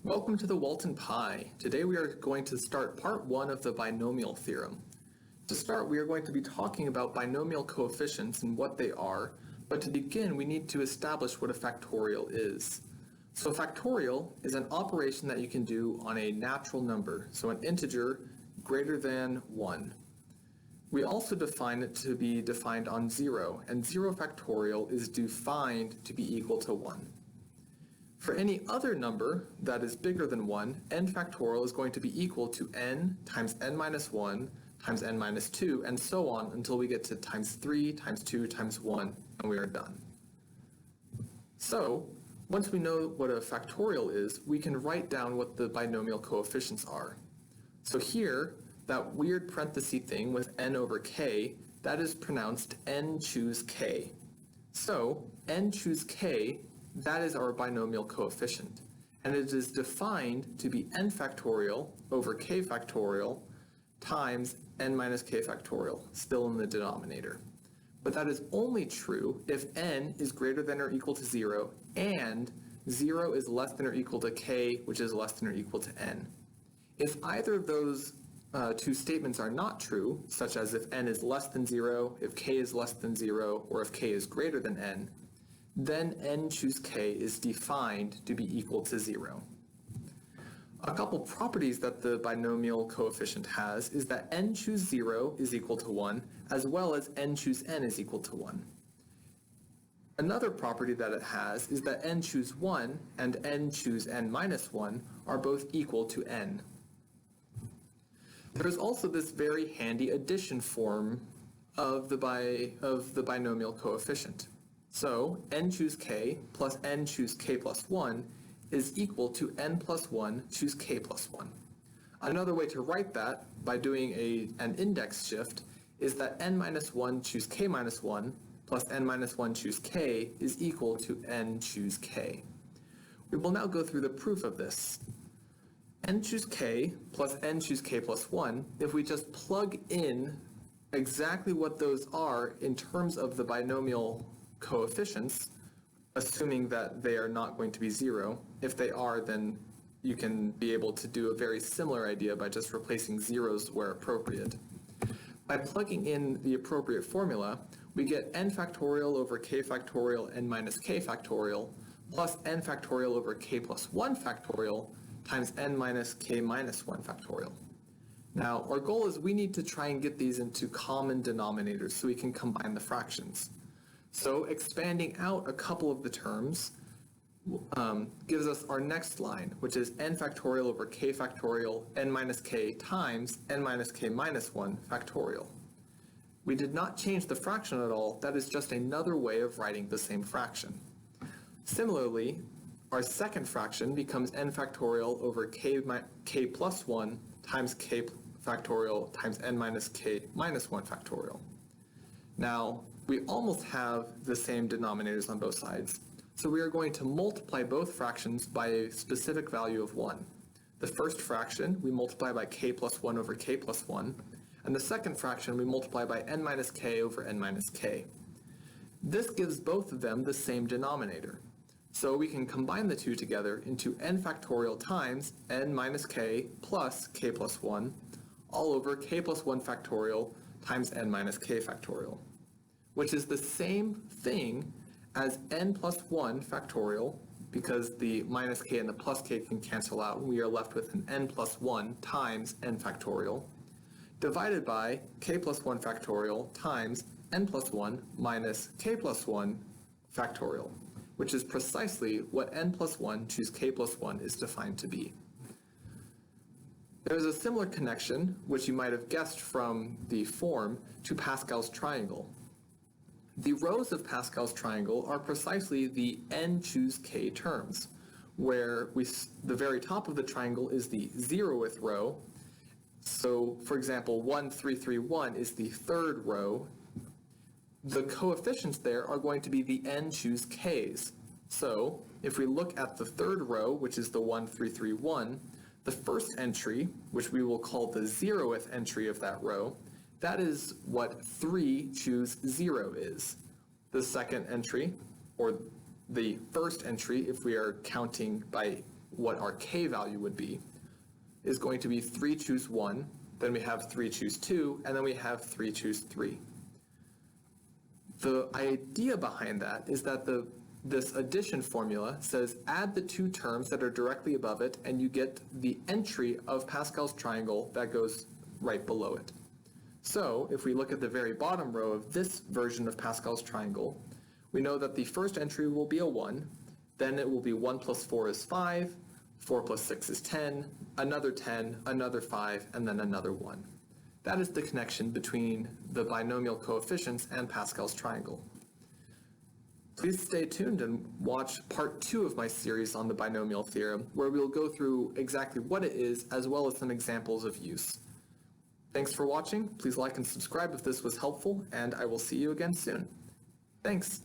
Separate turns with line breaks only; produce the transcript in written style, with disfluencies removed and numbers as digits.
Welcome to the Walton Pi. Today we are going to start part 1 of the binomial theorem. To start, we are going to be talking about binomial coefficients and what they are, but to begin we need to establish what a factorial is. So a factorial is an operation that you can do on a natural number, so an integer greater than 1. We also define it to be defined on 0, and 0 factorial is defined to be equal to 1. For any other number that is bigger than 1, n factorial is going to be equal to n times n minus 1 times n minus 2, and so on until we get to times 3 times 2 times 1, and we are done. So, once we know what a factorial is, we can write down what the binomial coefficients are. So here, that weird parenthesis thing with n over k, that is pronounced n choose k. So, n choose k, that is our binomial coefficient, and it is defined to be n factorial over k factorial times n minus k factorial, still in the denominator. But that is only true if n is greater than or equal to 0 and 0 is less than or equal to k, which is less than or equal to n. If either of those two statements are not true, such as if n is less than 0, if k is less than 0, or if k is greater than n, then n choose k is defined to be equal to 0. A couple properties that the binomial coefficient has is that n choose 0 is equal to 1, as well as n choose n is equal to 1. Another property that it has is that n choose 1 and n choose n minus 1 are both equal to n. There is also this very handy addition form of the binomial coefficient. So, n choose k plus n choose k plus 1 is equal to n plus 1 choose k plus 1. Another way to write that, by doing an index shift, is that n minus 1 choose k minus 1 plus n minus 1 choose k is equal to n choose k. We will now go through the proof of this. N choose k plus n choose k plus 1, if we just plug in exactly what those are in terms of the binomial coefficients, assuming that they are not going to be 0. If they are, then you can be able to do a very similar idea by just replacing zeros where appropriate. By plugging in the appropriate formula, we get n factorial over k factorial n minus k factorial plus n factorial over k plus 1 factorial times n minus k minus 1 factorial. Now, our goal is we need to try and get these into common denominators so we can combine the fractions. So expanding out a couple of the terms gives us our next line, which is n factorial over k factorial n minus k times n minus k minus 1 factorial. We did not change the fraction at all. That is just another way of writing the same fraction. Similarly, our second fraction becomes n factorial over k plus 1 times k factorial times n minus k minus 1 factorial. Now, we almost have the same denominators on both sides, so we are going to multiply both fractions by a specific value of 1. The first fraction we multiply by k plus 1 over k plus 1, and the second fraction we multiply by n minus k over n minus k. This gives both of them the same denominator, so we can combine the two together into n factorial times n minus k plus k plus 1 all over k plus 1 factorial times n minus k factorial, which is the same thing as n plus 1 factorial, because the minus k and the plus k can cancel out, and we are left with an n plus 1 times n factorial, divided by k plus 1 factorial times n plus 1 minus k plus 1 factorial, which is precisely what n plus 1 choose k plus 1 is defined to be. There is a similar connection, which you might have guessed from the form, to Pascal's triangle. The rows of Pascal's triangle are precisely the n choose k terms, where the very top of the triangle is the 0th row. So, for example, 1, 3, 3, 1 is the third row. The coefficients there are going to be the n choose k's. So, if we look at the third row, which is the 1, 3, 3, 1, the first entry, which we will call the 0th entry of that row, that is what 3 choose 0 is. The second entry, or the first entry, if we are counting by what our k value would be, is going to be 3 choose 1, then we have 3 choose 2, and then we have 3 choose 3. The idea behind that is that this addition formula says add the two terms that are directly above it and you get the entry of Pascal's triangle that goes right below it. So if we look at the very bottom row of this version of Pascal's triangle, we know that the first entry will be a 1, then it will be 1 plus 4 is 5, 4 plus 6 is 10, another 10, another 5, and then another 1. That is the connection between the binomial coefficients and Pascal's triangle. Please stay tuned and watch part 2 of my series on the binomial theorem, where we'll go through exactly what it is as well as some examples of use. Thanks for watching. Please like and subscribe if this was helpful, and I will see you again soon. Thanks.